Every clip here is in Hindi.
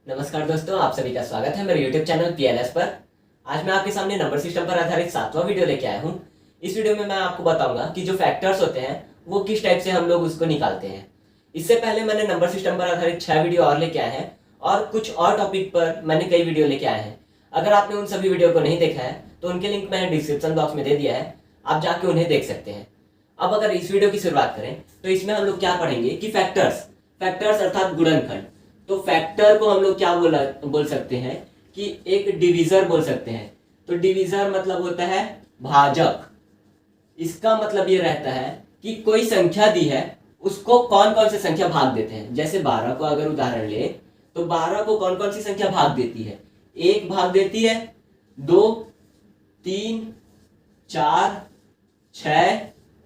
नमस्कार दोस्तों, आप सभी का स्वागत है मेरे YouTube चैनल PLS पर। आज मैं आपके सामने नंबर सिस्टम पर आधारित 7वां वीडियो लेके आया हूँ। इस वीडियो में मैं आपको बताऊंगा कि जो फैक्टर्स होते हैं वो किस टाइप से हम लोग उसको निकालते हैं। इससे पहले मैंने नंबर सिस्टम पर आधारित 6 वीडियो और लेके आए हैं और कुछ और टॉपिक पर मैंने कई वीडियो लेके आए हैं। अगर आपने उन सभी वीडियो को नहीं देखा है तो उनके लिंक मैंने डिस्क्रिप्शन बॉक्स में दे दिया है, आप जाके उन्हें देख सकते हैं। अब अगर इस वीडियो की शुरुआत करें तो इसमें हम लोग क्या पढ़ेंगे कि फैक्टर्स अर्थात गुणनखंड। तो फैक्टर को हम लोग क्या बोल सकते हैं कि एक डिवीजर बोल सकते हैं। तो डिवीजर मतलब होता है भाजक। इसका मतलब ये रहता है कि कोई संख्या दी है उसको कौन कौन से संख्या भाग देते हैं। जैसे 12 को अगर उदाहरण ले तो 12 को कौन कौन सी संख्या भाग देती है। 1 भाग देती है, 2, 3, 4, 6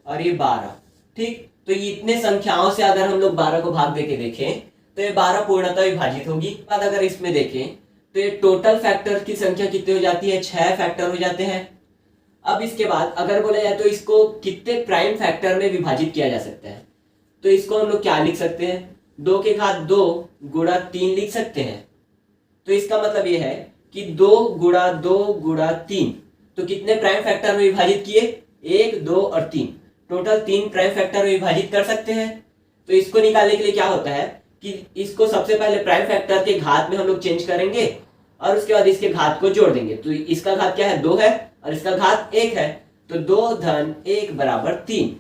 और ये 12। ठीक, तो इतने संख्याओं से अगर हम लोग 12 को भाग देके देखें तो ये 12 पूर्णतः विभाजित होगी। बाद अगर इसमें देखें तो ये टोटल फैक्टर की संख्या कितनी हो जाती है, 6 फैक्टर हो जाते हैं। अब इसके बाद अगर बोला जाए तो इसको कितने प्राइम फैक्टर में विभाजित किया जा सकता है, तो इसको हम लोग क्या लिख सकते हैं, 2 के घात 2 गुणा 3 लिख सकते हैं। तो इसका मतलब ये है कि 2 गुणा 2 गुणा 3, तो कितने प्राइम फैक्टर में विभाजित किए, 1, 2 और 3, टोटल 3 प्राइम फैक्टर में विभाजित कर सकते हैं। तो इसको निकालने के लिए क्या होता है कि इसको सबसे पहले प्राइम फैक्टर के घात में हम लोग चेंज करेंगे और उसके बाद इसके घात को जोड़ देंगे। तो इसका घात क्या है, 2 है और इसका घात 1 है, तो 2 धन 1 बराबर 3,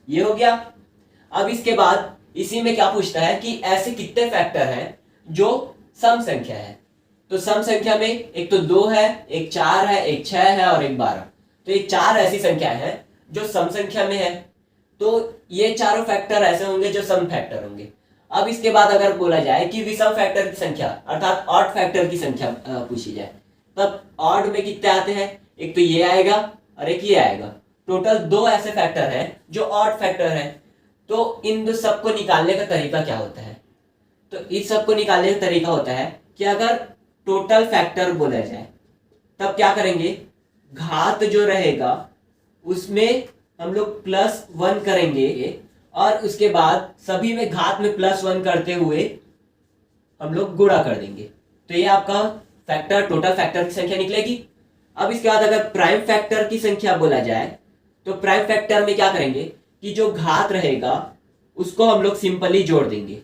ये हो गया। अब इसके बाद इसी में क्या पूछता है कि ऐसे कितने फैक्टर हैं जो सम संख्या है। तो सम संख्या में एक तो 2 है, एक 4 है, एक 6 है और एक 12। तो ये 4 ऐसी संख्या है जो सम संख्या में है। तो ये चारों फैक्टर ऐसे होंगे जो सम फैक्टर होंगे। अब इसके बाद अगर बोला जाए कि विषम फैक्टर की संख्या अर्थात ऑड फैक्टर की संख्या पूछी जाए, तब ऑड में कितने आते हैं, एक तो ये आएगा और एक ये आएगा। टोटल 2 ऐसे फैक्टर हैं जो ऑड फैक्टर हैं। तो इन दो सबको निकालने का तरीका क्या होता है, तो इस सबको निकालने का तरीका होता है कि अगर टोटल फैक्टर बोला जाए तब क्या करेंगे, घात जो रहेगा उसमें हम लोग +1 करेंगे और उसके बाद सभी में घात में +1 करते हुए हम लोग गुणा कर देंगे। तो ये आपका फैक्टर, टोटल फैक्टर की संख्या निकलेगी। अब इसके बाद अगर प्राइम फैक्टर की संख्या बोला जाए तो प्राइम फैक्टर में क्या करेंगे कि जो घात रहेगा उसको हम लोग सिंपली जोड़ देंगे।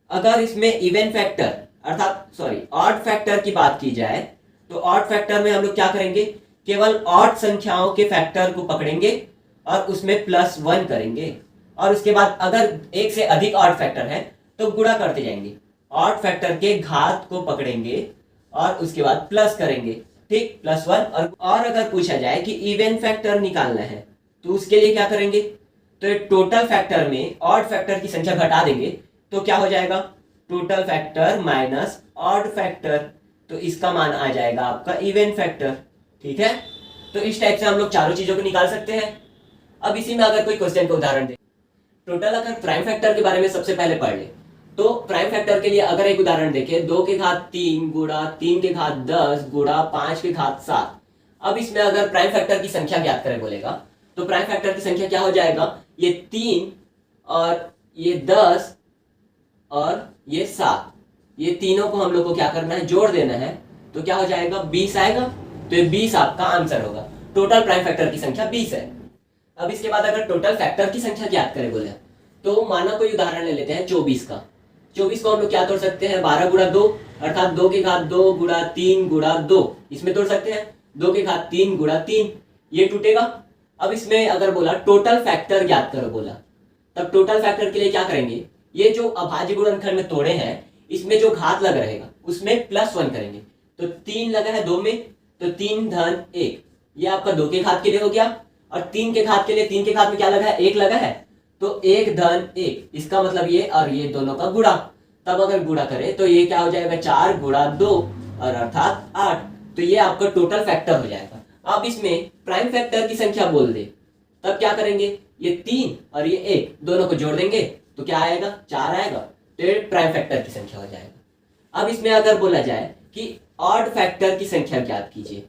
अगर इसमें इवन फैक्टर अर्थात ऑड फैक्टर की बात की जाए तो ऑड फैक्टर में हम लोग क्या करेंगे, केवल ऑड संख्याओं के फैक्टर को पकड़ेंगे और उसमें +1 करेंगे और उसके बाद अगर एक से अधिक ऑड फैक्टर है तो गुणा करते जाएंगे। ऑड फैक्टर के घात को पकड़ेंगे और उसके बाद प्लस करेंगे। ठीक, +1। और अगर पूछा जाए कि इवन फैक्टर निकालना है तो उसके लिए क्या करेंगे, तो टोटल फैक्टर में ऑड फैक्टर की संख्या घटा देंगे। तो क्या हो जाएगा, total factor minus odd factor, तो इसका मान आ जाएगा आपका इवन फैक्टर। ठीक है, तो इस टाइप से हम लोग चारों चीजों को निकाल सकते हैं। अब इसी में अगर कोई क्वेश्चन का उदाहरण दे, टोटल अगर प्राइम फैक्टर के बारे में सबसे पहले पढ़ ले तो प्राइम फैक्टर के लिए अगर एक उदाहरण देखें, 2 के घात 3 गुणा 3 के घात 10 गुणा 5 के घात 7। अब इसमें अगर प्राइम फैक्टर की संख्या ज्ञात करें बोलेगा तो प्राइम फैक्टर की संख्या क्या हो जाएगा, ये 3 और ये 10 और ये 7, ये तीनों को हम लोग को क्या करना है, जोड़ देना है। तो क्या हो जाएगा, 20 आएगा। तो ये 20 आपका आंसर होगा। टोटल प्राइम फैक्टर की संख्या 20 है। अब इसके बाद अगर टोटल फैक्टर की संख्या ज्ञात करें बोले तो माना कोई उदाहरण ले लेते हैं 24 का। 24 को हम लोग क्या तोड़ सकते हैं, 12 गुणा 2 अर्थात 2 के घात 2 गुणा 3 गुणा 2, इसमें तोड़ सकते हैं। 2 के घात 3 गुणा 3, ये टूटेगा। अब इसमें अगर बोला टोटल फैक्टर ज्ञात करो बोला, तब टोटल फैक्टर के लिए क्या करेंगे, ये जो अभाज्य गुणनखंड में तोड़े हैं इसमें जो घात लगा रहेगा उसमें +1 करेंगे। तो 3 लगा है 2 में, तो 3 धन 1, ये आपका 2 के घात के लिए हो गया। और 3 के घात के लिए 3 के घात में क्या लगा है, 1 लगा है, तो 1 धन 1, इसका मतलब ये और ये दोनों का गुणा। तब अगर गुणा करें तो ये क्या हो जाएगा, 4 गुणा 2 और अर्थात 8। तो ये आपका टोटल फैक्टर हो जाएगा। अब इसमें प्राइम फैक्टर की संख्या बोल दे तब क्या करेंगे, ये 3 और ये 1 दोनों को जोड़ देंगे तो क्या आएगा, 4 आएगा। तो ये प्राइम फैक्टर की संख्या हो जाएगा। अब इसमें अगर बोला जाए कि ऑड फैक्टर की संख्या ज्ञात कीजिए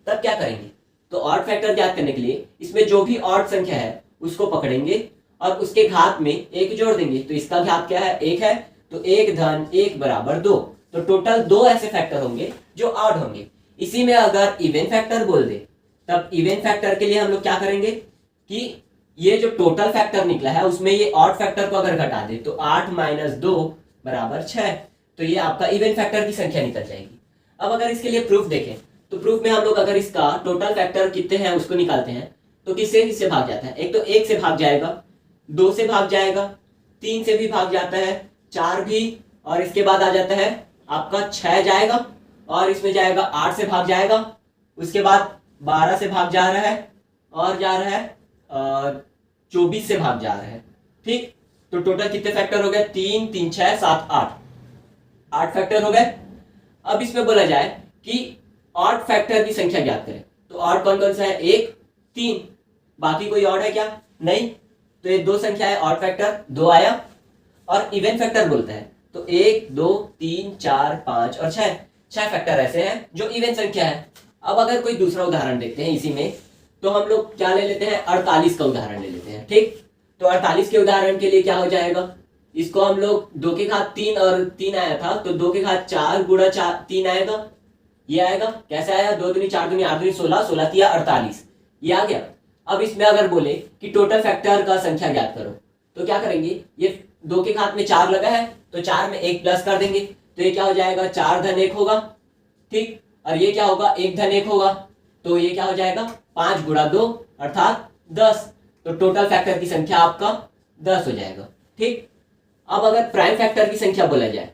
तब क्या करेंगे, तो ऑड फैक्टर ज्ञात करने के लिए इसमें जो भी ऑड संख्या है उसको पकड़ेंगे और उसके घात में 1 जोड़ देंगे। तो इसका घात क्या है, 1 है, तो 1 धन 1 बराबर 2। तो टोटल 2 ऐसे फैक्टर होंगे जो ऑड होंगे। इसी में अगर इवन फैक्टर बोल दे तब इवन फैक्टर के लिए हम लोग क्या करेंगे कि ये जो टोटल फैक्टर निकला है उसमें ये ऑड फैक्टर को अगर घटा दे तो 8 माइनस 2 बराबर 6। तो ये आपका इवन फैक्टर की संख्या निकल जाएगी। अब अगर इसके लिए प्रूफ देखें तो प्रूफ में हम लोग अगर इसका टोटल फैक्टर कितने हैं उसको निकालते हैं तो किससे भाग जाता है। एक तो 1 से भाग जाएगा, 2 से भाग जाएगा, 3 से भी भाग जाता है, 4 भी, और इसके बाद आ जाता है आपका 6 जाएगा, और इसमें जाएगा 8 से भाग जाएगा, उसके बाद 12 से भाग जा रहा है, और जा रहा है 24 से भाग जा रहा है। ठीक, तो टोटल कितने फैक्टर हो गए? 3 3 6 7 8 फैक्टर हो गए। अब इसमें बोला जाए कि ऑड फैक्टर की संख्या ज्ञात करें। तो ऑड कौन कौन सा है? 1 3, बाकी कोई ऑड है क्या? नहीं। तो ये 2 संख्या है, ऑड फैक्टर 2 आया। और इवन फैक्टर बोलता है तो 1 2 3 4 5 और 6 फैक्टर ऐसे हैं जो इवन संख्या है। अब अगर कोई दूसरा उदाहरण देखते हैं इसी में, तो हम लोग क्या ले लेते हैं? 48 का उदाहरण ले लेते हैं। ठीक, तो 48 के उदाहरण के लिए क्या हो जाएगा? इसको हम लोग 2 के घात 3 और 3 आया था तो 2 के घात 4 गुणा 3 आएगा। ये आएगा, कैसे आया? 2 दूनी 4 दूनी 8 दूनी 16, 16 तिया 48, ये आ गया। अब इसमें अगर बोले कि टोटल फैक्टर का संख्या ज्ञात करो तो क्या करेंगे? ये 2 के घात में 4 लगा है तो 4 में 1 प्लस कर देंगे, तो ये क्या हो जाएगा? 4 धन 1 होगा। ठीक, और ये क्या होगा? 1 धन 1 होगा, तो ये क्या हो जाएगा? 5 गुणा 2 अर्थात 10। तो टोटल फैक्टर की संख्या आपका 10 हो जाएगा। ठीक, अब अगर प्राइम फैक्टर की संख्या बोला जाए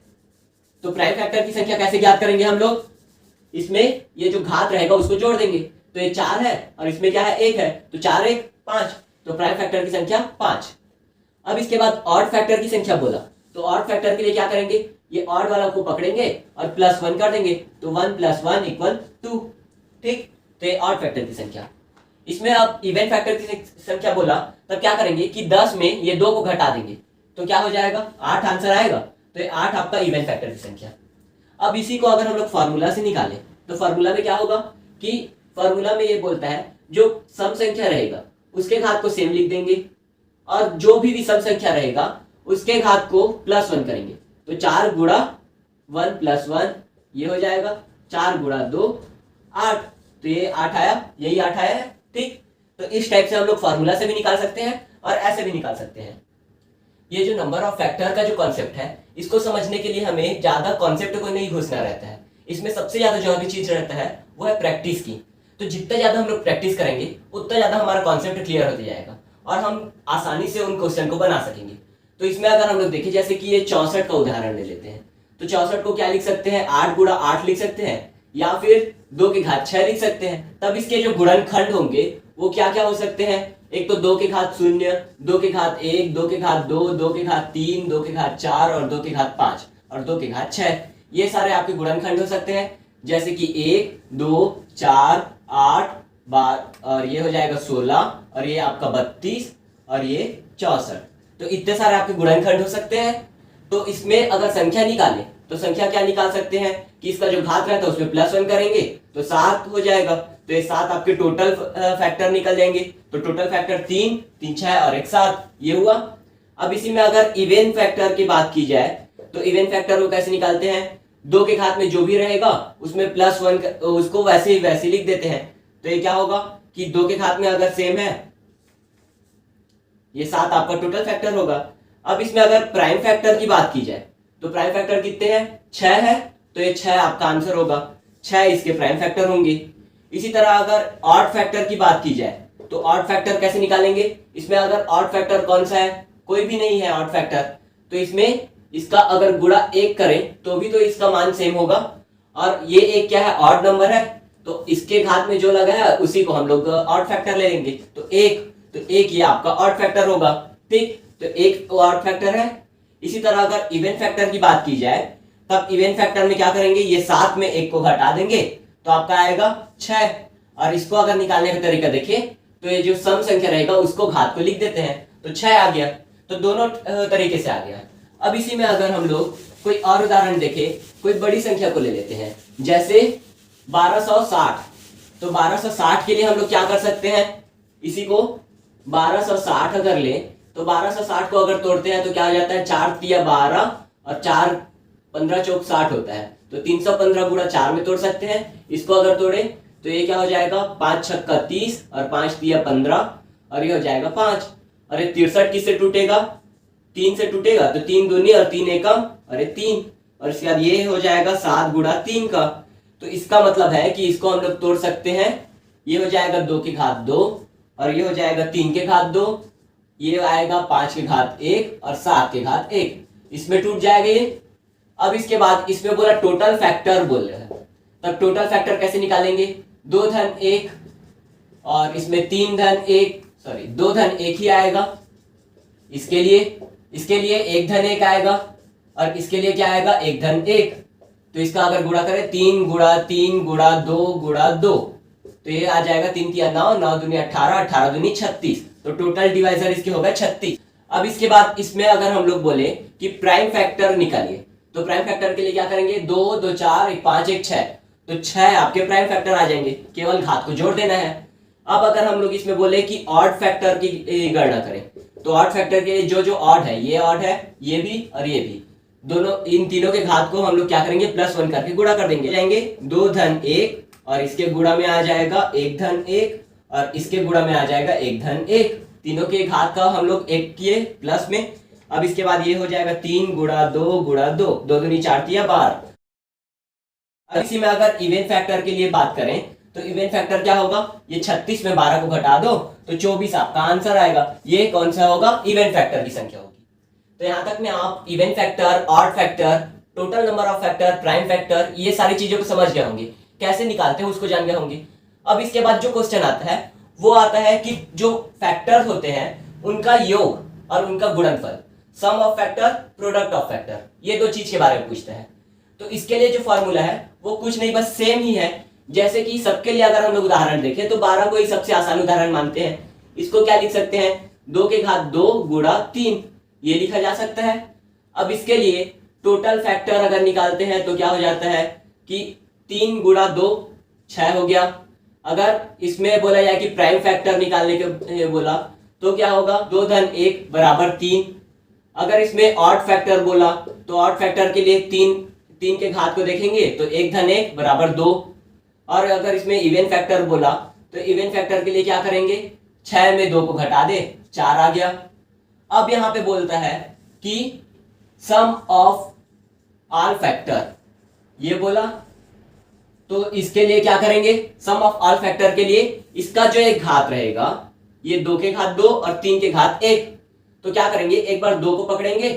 तो प्राइम फैक्टर की संख्या कैसे ज्ञात करेंगे हम लोग? इसमें ये जो घात रहेगा उसको जोड़ देंगे, तो ये 4 है और इसमें क्या है? 1 है, तो 4 1 5, तो प्राइम फैक्टर की संख्या 5। अब इसके बाद ऑड फैक्टर की संख्या बोला तो ऑड फैक्टर के लिए क्या करेंगे? ये ऑड वाला को पकड़ेंगे और +1 कर देंगे, तो 1 + 1 = 2। ठीक, तो ये ऑड फैक्टर की संख्या। इसमें आप इवन फैक्टर की संख्या बोला तब क्या करेंगे कि 10 में ये 2 को घटा देंगे, तो क्या हो जाएगा? 8 आंसर आएगा। तो ये 8 आपका इवन फैक्टर की संख्या। अब इसी को अगर हम लोग फॉर्मूला से निकालें तो फॉर्मूला में क्या होगा कि फॉर्मूला में ये बोलता है जो सम संख्या रहेगा उसके घात को सेम लिख देंगे, और जो भी विषम संख्या रहेगा उसके घात को +1 करेंगे। तो 4 गुणा 1 + 1 ये हो जाएगा, 4 गुणा 2 8, तो ये 8 आया, यही 8 आया है। ठीक, तो इस टाइप से हम लोग फॉर्मूला से भी निकाल सकते हैं और ऐसे भी निकाल सकते हैं। ये जो नंबर ऑफ फैक्टर का जो कॉन्सेप्ट है इसको समझने के लिए हमें ज्यादा कॉन्सेप्ट को नहीं घुसना रहता है। इसमें सबसे ज्यादा जो अभी चीज रहता है वो है प्रैक्टिस की। तो जितना ज्यादा हम लोग प्रैक्टिस करेंगे उतना ज्यादा हमारा कॉन्सेप्ट क्लियर होता जाएगा और हम आसानी से उन क्वेश्चन को बना सकेंगे। तो इसमें अगर हम लोग देखें जैसे कि ये 64 का उदाहरण ले लेते हैं, तो 64 को क्या लिख सकते हैं? 8 गुणा 8 लिख सकते हैं, या फिर 2 के घात 6 लिख सकते हैं। तब इसके जो गुणनखंड होंगे वो क्या क्या हो सकते हैं? एक तो 2 के घात 0, 2 के घात 1, 2 के घात 2, 2 के घात 3, 2 के घात 4 और 2 के घात 5 और 2 के घात 6। ये सारे आपके गुणनखंड हो सकते हैं, जैसे कि 1 2 4 8 12 और ये हो जाएगा 16 और ये आपका 32 और ये 64। तो इतने सारे आपके गुणनखंड हो सकते हैं। तो इसमें अगर संख्या निकालें तो संख्या क्या निकाल सकते हैं कि इसका जो घात रहता है उसमें +1 करेंगे तो 7 हो जाएगा। तो ये 7 आपके टोटल फैक्टर निकल जाएंगे। तो टोटल फैक्टर 3 3 6 और 1 7 ये हुआ। अब इसी में अगर इवन फैक्टर की बात की जाए तो इवन फैक्टर को कैसे निकालते हैं? 2 के घात में जो भी रहेगा उसमें +1 उसको वैसे ही लिख देते हैं। तो ये क्या होगा कि 2 के घात में अगर सेम है ये 7 आपका टोटल फैक्टर होगा। अब इसमें अगर प्राइम फैक्टर की बात की जाए तो प्राइम फैक्टर कितने हैं? 6 है, तो ये 6 आपका आंसर होगा। 6 इसके प्राइम फैक्टर होंगे। इसी तरह अगर ऑड फैक्टर की बात की जाए तो ऑड फैक्टर कैसे निकालेंगे? इसमें अगर ऑड फैक्टर कौन सा है? कोई भी नहीं है ऑड फैक्टर, तो इसमें इसका अगर गुणा 1 करें तो भी तो इसका मान सेम होगा। और ये एक क्या है? ऑड नंबर है, तो इसके घात में जो लगा है उसी को हम लोग ऑड फैक्टर ले लेंगे। तो एक ये आपका ऑड फैक्टर होगा। ठीक, तो एक ऑड फैक्टर है। इसी तरह अगर इवन फैक्टर की बात की जाए तब इवन फैक्टर में क्या करेंगे? ये 7 में 1 को घटा देंगे तो आपका आएगा 6। और इसको अगर निकालने का तरीका देखें तो ये जो सम संख्या रहेगा उसको घात को लिख देते हैं, तो 6 आ गया। तो दोनों तरीके से आ गया। अब इसी में अगर हम लोग कोई और उदाहरण देखें, कोई बड़ी संख्या को ले लेते हैं, जैसे 1260। तो 1260 के लिए हम लोग क्या कर सकते हैं? इसी को 1260 अगर लें तो 1260 को अगर तोड़ते हैं तो क्या हो जाता है? 4 तिया 12 और 4 15 चौक 60 होता है, तो 315 गुणा 4 में तोड़ सकते हैं। इसको अगर तोड़े तो ये क्या हो जाएगा, 5 छक्का 30 और 5 दिया 15 और ये हो जाएगा 5। अरे 63 किससे टूटेगा, 3 से टूटेगा, तो 3 दूनी और 3 एकम, अरे 3। और इसके बाद ये हो जाएगा 7 गुणा 3 का। तो इसका मतलब है कि इसको हम लोग तोड़ सकते हैं। ये हो जाएगा 2 की घात 2 और ये हो जाएगा 3 के घात 2, ये आएगा 5 के घात 1 और 7 के घात 1, इसमें टूट जाएगा ये। अब इसके बाद इसमें बोला टोटल फैक्टर बोल रहे हैं, तब टोटल फैक्टर कैसे निकालेंगे, 2 धन 1 और इसमें 3 धन 1, सॉरी 2 धन 1 ही आएगा। इसके लिए 1 धन 1 आएगा और इसके लिए क्या आएगा, 1 धन 1। तो इसका अगर गुणा करें 3 गुणा 3 गुणा 2 गुणा 2, तो ये आ जाएगा 3 तिया 9, 9 दूनी 18, 18 दूनी 36। तो टोटल डिवाइजर इसके हो गए 36। अब इसके बाद इसमें अगर हम लोग बोले कि प्राइम फैक्टर निकालिए, तो प्राइम फैक्टर के लिए क्या करेंगे, 2 2 4 1 5 1 6, तो 6 आपके प्राइम फैक्टर आ जाएंगे, केवल घात को जोड़ देना है। अब अगर हम लोग इसमें बोले कि ऑड फैक्टर की गणना करें, तो ऑड फैक्टर के जो जो ऑड है, ये ऑड है, ये भी और ये भी, दोनों इन तीनों के घात को हम लोग क्या करेंगे, +1 करके गुणा कर देंगे। जाएंगे 2 धन 1 और इसके गुणा में आ जाएगा 1 धन 1 और इसके गुणा में आ जाएगा 1 धन 1। तीनों के घात का हम लोग 1 किए प्लस में। अब इसके बाद ये हो जाएगा 3 गुणा 2 गुणा 2, 2 दूनी 4 तिया 12। अब इसी में अगर इवन फैक्टर के लिए बात करें, तो इवन फैक्टर क्या होगा, ये 36 में 12 को घटा दो तो 24 आपका आंसर आएगा। ये कौन सा होगा, इवन फैक्टर की संख्या होगी। तो यहां तक में आप even factor, odd factor, total number of factor, prime factor, ये सारी चीजों को समझ गए होंगे, कैसे निकालते हैं उसको जान गए होंगे। अब इसके बाद जो क्वेश्चन आता है वो आता है कि जो फैक्टर होते हैं उनका योग और उनका गुणनफल, sum of factor, product of factor, ये दो चीज के बारे में पूछता है। तो इसके लिए जो फॉर्मूला है वो कुछ नहीं बस सेम ही है। जैसे कि सबके लिए अगर हम लोग उदाहरण देखें तो 12 को ही सबसे आसान उदाहरण मानते हैं। इसको क्या लिख सकते हैं, 2 के घात 2 गुणा 3, ये लिखा जा सकता है। अब इसके लिए टोटल फैक्टर अगर निकालते हैं तो क्या हो जाता है कि 3 गुणा 2 6 हो गया। अगर इसमें बोला जाए कि प्राइम फैक्टर निकालने के बोला तो क्या होगा, 2 धन 1 बराबर 3। अगर इसमें ऑड फैक्टर बोला तो ऑड फैक्टर के लिए 3 के घात को देखेंगे तो 1 धन 1 बराबर 2। और अगर इसमें इवन फैक्टर बोला तो इवन फैक्टर के लिए क्या करेंगे, 6 में 2 को घटा दे, 4 आ गया। अब यहां पे बोलता है कि सम ऑफ ऑल फैक्टर, ये बोला तो इसके लिए क्या करेंगे, सम ऑफ ऑल फैक्टर के लिए इसका जो एक घात रहेगा, ये 2 के घात 2 और 3 के घात 1, तो क्या करेंगे, एक बार 2 को पकड़ेंगे,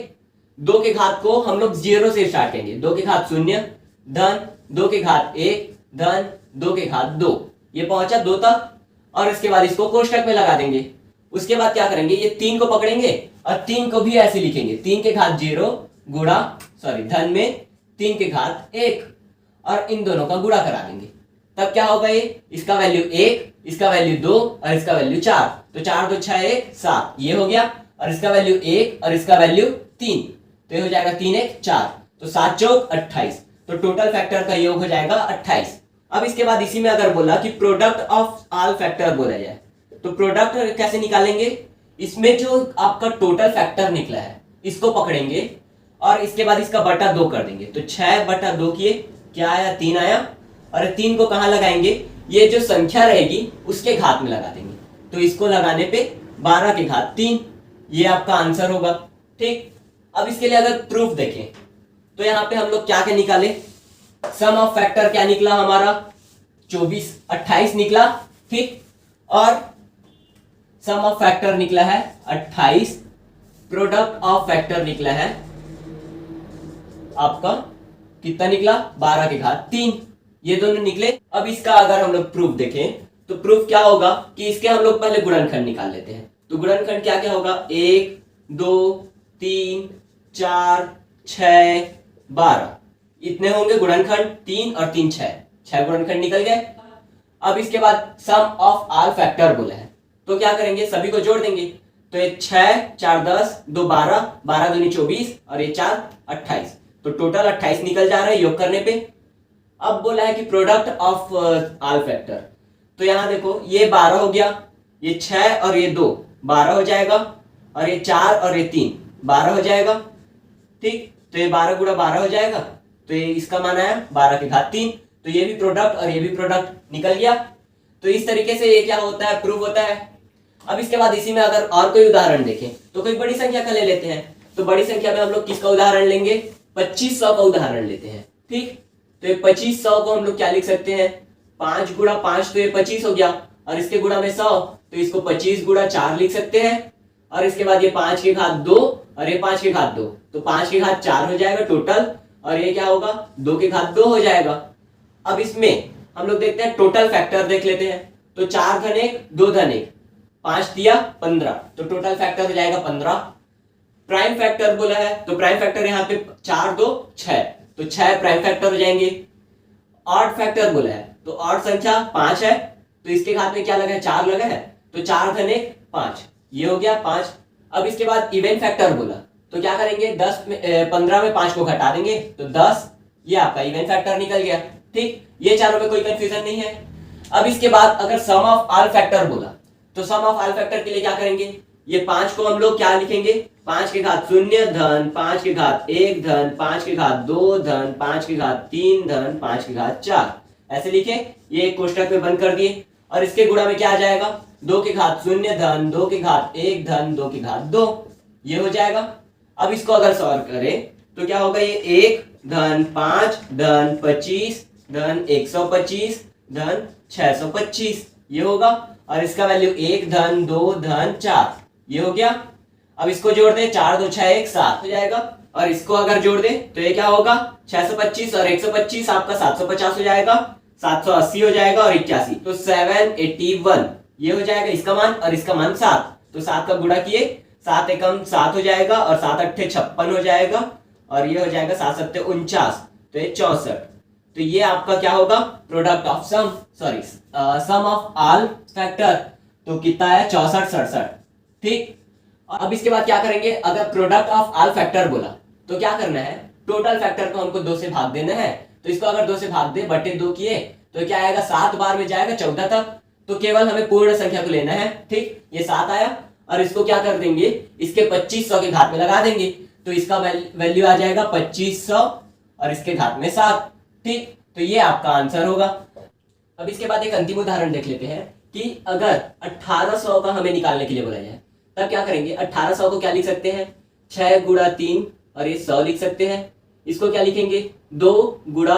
2 के घात को हम लोग 0 से स्टार्ट करेंगे, 2 के घात 0 धन 2 के घात 1 धन 2 के घात 2, ये पहुंचा 2 तक। और इसके बाद इसको कोष्टक में लगा देंगे। उसके बाद क्या करेंगे, ये 3 को पकड़ेंगे और 3 को भी ऐसे लिखेंगे, 3 के घात 0 गुणा धन में 3 के घात 1 और इन दोनों का गुणा करा देंगे। तब क्या होगा, ये इसका वैल्यू 1, इसका वैल्यू 2 और इसका वैल्यू 4, तो 4 2 6 1 7, ये हो गया। और इसका वैल्यू 1 और इसका वैल्यू 3, तो ये हो जाएगा 3 1 4, तो 7 चौक 28, तो टोटल फैक्टर का योग हो जाएगा 28। अब इसके बाद इसी में अगर बोला कि प्रोडक्ट ऑफ ऑल फैक्टर बोला जाए, तो प्रोडक्ट कैसे निकालेंगे, इसमें जो आपका टोटल फैक्टर निकला है इसको पकड़ेंगे और इसके बाद इसका बटा 2 कर देंगे, तो 6 बटा 2 किए, क्या आया, 3 आया। और 3 को कहां लगाएंगे, ये जो संख्या रहेगी उसके घात में लगा देंगे, तो इसको लगाने पे 12 के घात 3, ये आपका आंसर होगा। ठीक, अब इसके लिए अगर प्रूफ देखें तो यहां पे हम लोग क्या क्या निकाले, सम ऑफ फैक्टर क्या निकला हमारा, 24 28 निकला, ठीक। और सम ऑफ फैक्टर निकला है 28, प्रोडक्ट ऑफ फैक्टर निकला है आपका कितना निकला, 12 के घात 3, ये दोनों निकले। अब इसका अगर हम लोग प्रूफ देखें तो प्रूफ क्या होगा कि इसके हम लोग पहले गुणनखंड निकाल लेते हैं। तो गुणनखंड क्या क्या होगा, 1 2 3 4 6 12, इतने होंगे गुणनखंड, 3 और 3 6 गुणनखंड निकल गए। अब इसके बाद सम ऑफ ऑल फैक्टर बोला है, तो क्या करेंगे, सभी को जोड़ देंगे, तो ये 6 4 10 2 12, 12 दूनी 24 और ये 4 28, तो टोटल 28 निकल जा रहा है योग करने पे। अब बोला है कि प्रोडक्ट ऑफ ऑल फैक्टर, तो यहां देखो ये 12 हो गया, ये 6 और ये 2 12 हो जाएगा, और ये 4 और ये 3 12 हो जाएगा, ठीक। तो ये 12 गुणा 12 हो जाएगा, तो ये इसका मान आया 12 की घात 3। तो ये भी प्रोडक्ट और ये भी प्रोडक्ट निकल गया। तो इस तरीके से ये क्या होता है, प्रूव होता है। अब इसके बाद इसी में अगर और कोई उदाहरण देखें तो कोई बड़ी संख्या का ले लेते हैं। तो बड़ी संख्या में हम लोग किसका उदाहरण लेंगे, 2500 का उदाहरण लेते हैं। ठीक, तो ये 2500 को हम लोग क्या लिख सकते हैं, 5 गुणा 5 तो ये 25 हो गया, और इसके गुणा में 100 तो इसको 25 गुणा 4 लिख सकते हैं। और इसके बाद ये 5 की घात 2 और ये 5 की घात 2, तो 5 की घात 4 हो जाएगा टोटल, और ये क्या होगा 2 की घात 2 हो जाएगा। अब इसमें हम लोग देखते हैं टोटल फैक्टर देख लेते हैं। तो 4 धन 1 2 धन 1 5 दिया 15, तो टोटल फैक्टर हो जाएगा 15। प्राइम फैक्टर बोला है तो प्राइम फैक्टर यहाँ पे 4 2 6, तो 6 प्राइम फैक्टर हो जाएंगे। ऑड फैक्टर बोला है तो ऑड संख्या 5 है, तो इसके घात में क्या लगा है, 4 लगा है, तो 4 धन 1 5, ये हो गया 5। अब इसके बाद इवन फैक्टर बोला तो क्या करेंगे, 15 में 5 को घटा देंगे तो 10, ये आपका इवन फैक्टर निकल गया। ठीक, ये चारों में कोई कंफ्यूजन नहीं है। अब इसके बाद अगर सम ऑफ ऑल फैक्टर बोला तो सम ऑफ ऑल फैक्टर के लिए क्या करेंगे, ये 5 को हम लोग क्या लिखेंगे, 5 की घात 0 धन 5 की घात 1 धन 5 की घात 2 धन 5 की घात 3 धन 5 की घात 4, ऐसे लिखे। ये एक कोष्टक में बंद कर दिए, और इसके गुणा में क्या आ जाएगा, 2 की घात 0 धन 2 की घात 1 धन 2 की घात 2, ये हो जाएगा। अब इसको अगर सॉल्व करें तो क्या होगा, ये 1 धन 5 धन 25 धन 125 धन 625, ये होगा। और इसका वैल्यू 1 धन 2 धन 4, ये हो गया। अब इसको जोड़ दे, 4 2 6 1 7 हो जाएगा, और इसको अगर जोड़ दे तो ये क्या होगा, 625 और 125 आपका 750 हो जाएगा, 780 हो जाएगा और 81, तो 781 ये हो जाएगा इसका मान, और इसका मान 7, तो 7 का गुणा किए, 7 एकम 7 हो जाएगा और 7 अट्ठे 56 हो जाएगा, और ये हो जाएगा 7 सत्ते 49, तो ये 64। तो ये आपका क्या होगा, product of sum of all factor, तो कितना है 64 67। ठीक, अब इसके बाद क्या करेंगे, अगर प्रोडक्ट ऑफ ऑल फैक्टर बोला तो क्या करना है, टोटल फैक्टर को हमको 2 से भाग देना है। तो इसको अगर 2 से भाग दे बटे 2 किए तो क्या आएगा, 7 बार में जाएगा 14 तक, तो केवल हमें पूर्ण संख्या को लेना है। ठीक, ये 7 आया, और इसको क्या कर देंगे, इसके 2500 के घात में लगा देंगे, तो इसका वैल्यू आ जाएगा 2500 और इसके घात में 7। ठीक, तो ये आपका आंसर होगा। अब इसके बाद एक अंतिम उदाहरण देख लेते हैं कि अगर 1800 का हमें निकालने के लिए बोला जाए तब क्या करेंगे। 1800 को क्या लिख सकते हैं, 6 गुणा 3 और ये 100 लिख सकते हैं। इसको क्या लिखेंगे, 2 गुणा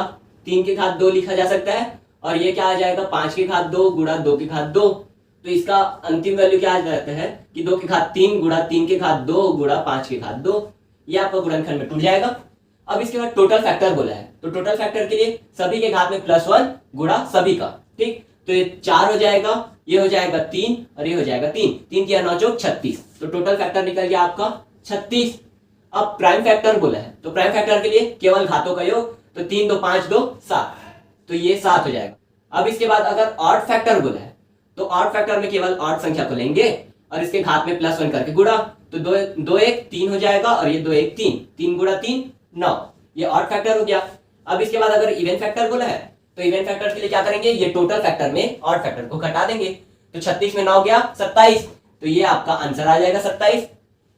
3 की घात 2 लिखा जा सकता है, और ये क्या आ जाएगा, 5 की घात 2 गुणा 2 की घात 2, तो इसका अंतिम वैल्यू क्या आ जाता है कि 2 की घात 3 गुणा 3 की घात 2 गुणा 5 की घात 2, ये आपका गुणनखंड में टूट जाएगा। अब इसके बाद टोटल फैक्टर बोला है, तो टोटल फैक्टर के लिए सभी के घात में +1 गुणा सभी का। ठीक, तो ये 4 हो जाएगा, ये हो जाएगा 3 और ये हो जाएगा 3, 3 की 9 चौक 36, तो टोटल फैक्टर निकल गया आपका 36। अब प्राइम फैक्टर बोला है तो प्राइम फैक्टर के लिए केवल घातों का योग, तो 3 2 5 2 7, तो ये 7 हो जाएगा। अब इसके बाद अगर ऑड फैक्टर बोला है तो ऑड फैक्टर में केवल ऑड संख्या को लेंगे और इसके घात में +1 करके गुणा, तो 2 1 3 हो जाएगा, और ये 2 1 3, 3 गुणा 3 9, ये ऑड फैक्टर हो गया। अब इसके बाद अगर इवन फैक्टर बोला है तो इवन फैक्टर के लिए क्या करेंगे, ये टोटल फैक्टर में ऑड फैक्टर को घटा देंगे, तो 36 में 9 गया 27, तो ये आपका आंसर आ जाएगा 27।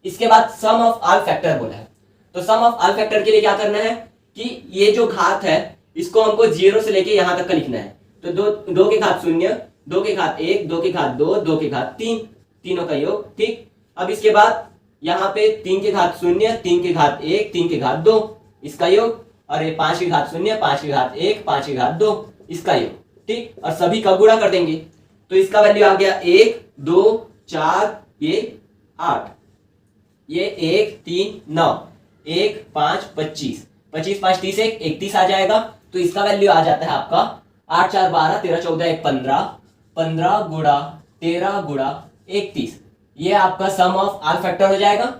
इसके बाद सम ऑफ ऑल फैक्टर बोला है, तो सम ऑफ ऑल फैक्टर के लिए क्या करना है कि ये जो घात है इसको हमको 0 से लेके यहां तक का लिखना है, तो 2 की घात 0 2 की घात 1 2 की घात 2 2 की घात 3, तीनों का योग। ठीक, अब इसके बाद यहाँ पे 3 की घात 0 3 की घात 1 3 की घात 2 इसका योग, और ये 5 की घात 0 5 की घात 1 5 की घात 2 इसका योग। ठीक, और सभी का गुणा कर देंगे, तो इसका वैल्यू आ गया 1 2 4 ये 8, ये 1 3 9 1 5 25 25 5 30 31 आ जाएगा, तो इसका वैल्यू आ जाता है आपका 8 4 12 13 14 1 15 15 गुणा 13 गुणा 31, ये आपका सम ऑफ ऑल फैक्टर हो जाएगा।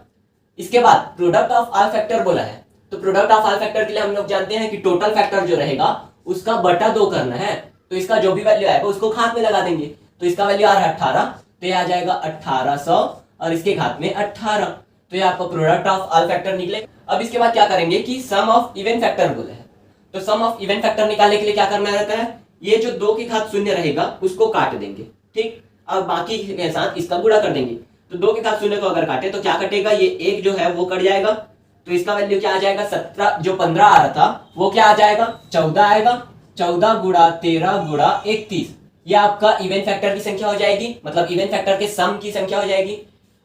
इसके बाद प्रोडक्ट ऑफ ऑल फैक्टर बोला है, तो प्रोडक्ट ऑफ ऑल फैक्टर के लिए हम लोग जानते हैं कि टोटल फैक्टर जो रहेगा उसका बटा 2 करना है, तो इसका जो भी वैल्यू आएगा उसको घात में लगा देंगे, तो इसका वैल्यू आ रहा है 18, तो ये आ जाएगा 1800 और इसके घात में 18, तो ये आपका प्रोडक्ट ऑफ ऑल फैक्टर निकले। अब इसके बाद क्या करेंगे कि सम ऑफ इवन फैक्टर बोले हैं, तो सम ऑफ इवन फैक्टर निकालने के लिए क्या करना रहता है, ये जो 2 की घात 0 रहेगा उसको काट देंगे। ठीक, अब बाकी के साथ इसका गुणा कर देंगे, तो 2 की घात 0 को अगर काटे तो क्या कटेगा, ये 1 जो है वो कट जाएगा, तो इसका वैल्यू क्या आ जाएगा, 17 जो 15 आ रहा था वो क्या आ जाएगा, 14 आएगा। 14 गुणा 13 गुणा 31, ये आपका इवन फैक्टर की संख्या हो जाएगी, मतलब इवन फैक्टर के सम की संख्या हो जाएगी।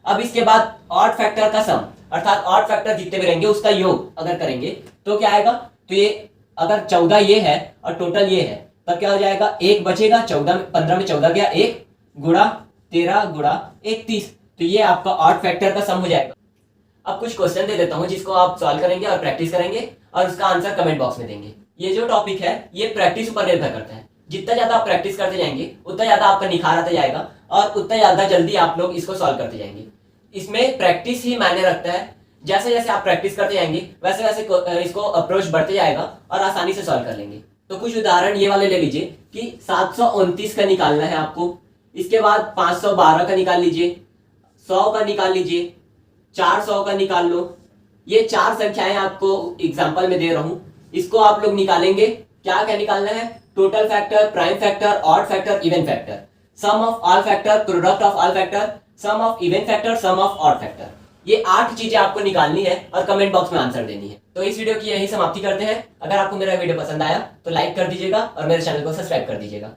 अब इसके बाद ऑड फैक्टर का सम, अर्थात ऑड फैक्टर जितने भी रहेंगे उसका योग अगर करेंगे तो क्या आएगा, तो ये अगर 14 ये है और टोटल ये है तब क्या हो जाएगा, एक बचेगा, 15 में 14 गया, 1 गुणा 13 गुणा 31, तो ये आपका ऑड फैक्टर का सम हो जाएगा। अब कुछ क्वेश्चन दे देता हूं जिसको आप सॉल्व करेंगे और प्रैक्टिस करेंगे और उसका आंसर कमेंट बॉक्स में देंगे। ये जो टॉपिक है ये प्रैक्टिस ऊपर निर्भर करता है, जितना ज्यादा आप प्रैक्टिस करते जाएंगे उतना ज्यादा आपका निखार आता जाएगा और उतना ज्यादा जल्दी आप लोग इसको सॉल्व करते जाएंगे। इसमें प्रैक्टिस ही मायने रखता है, जैसे जैसे आप प्रैक्टिस करते जाएंगे वैसे वैसे इसको अप्रोच बढ़ते जाएगा और आसानी से सॉल्व कर लेंगे। तो कुछ उदाहरण ये वाले ले लीजिए कि 729 का निकालना है आपको, इसके बाद 512 का निकाल लीजिए, 100 का निकाल लीजिए, 400 का निकाल लो। ये 4 संख्याएं आपको एग्जांपल में दे रहा हूं, इसको आप लोग निकालेंगे। क्या क्या निकालना है, total factor, prime factor, odd factor, even factor, sum of all factor, product of all factor, sum of even factor, sum of odd factor. ये 8 चीजें आपको निकालनी है और कमेंट बॉक्स में आंसर देनी है। तो इस वीडियो की यही समाप्ति करते हैं। अगर आपको मेरा वीडियो पसंद आया तो लाइक कर दीजिएगा और मेरे चैनल को सब्सक्राइब कर दीजिएगा।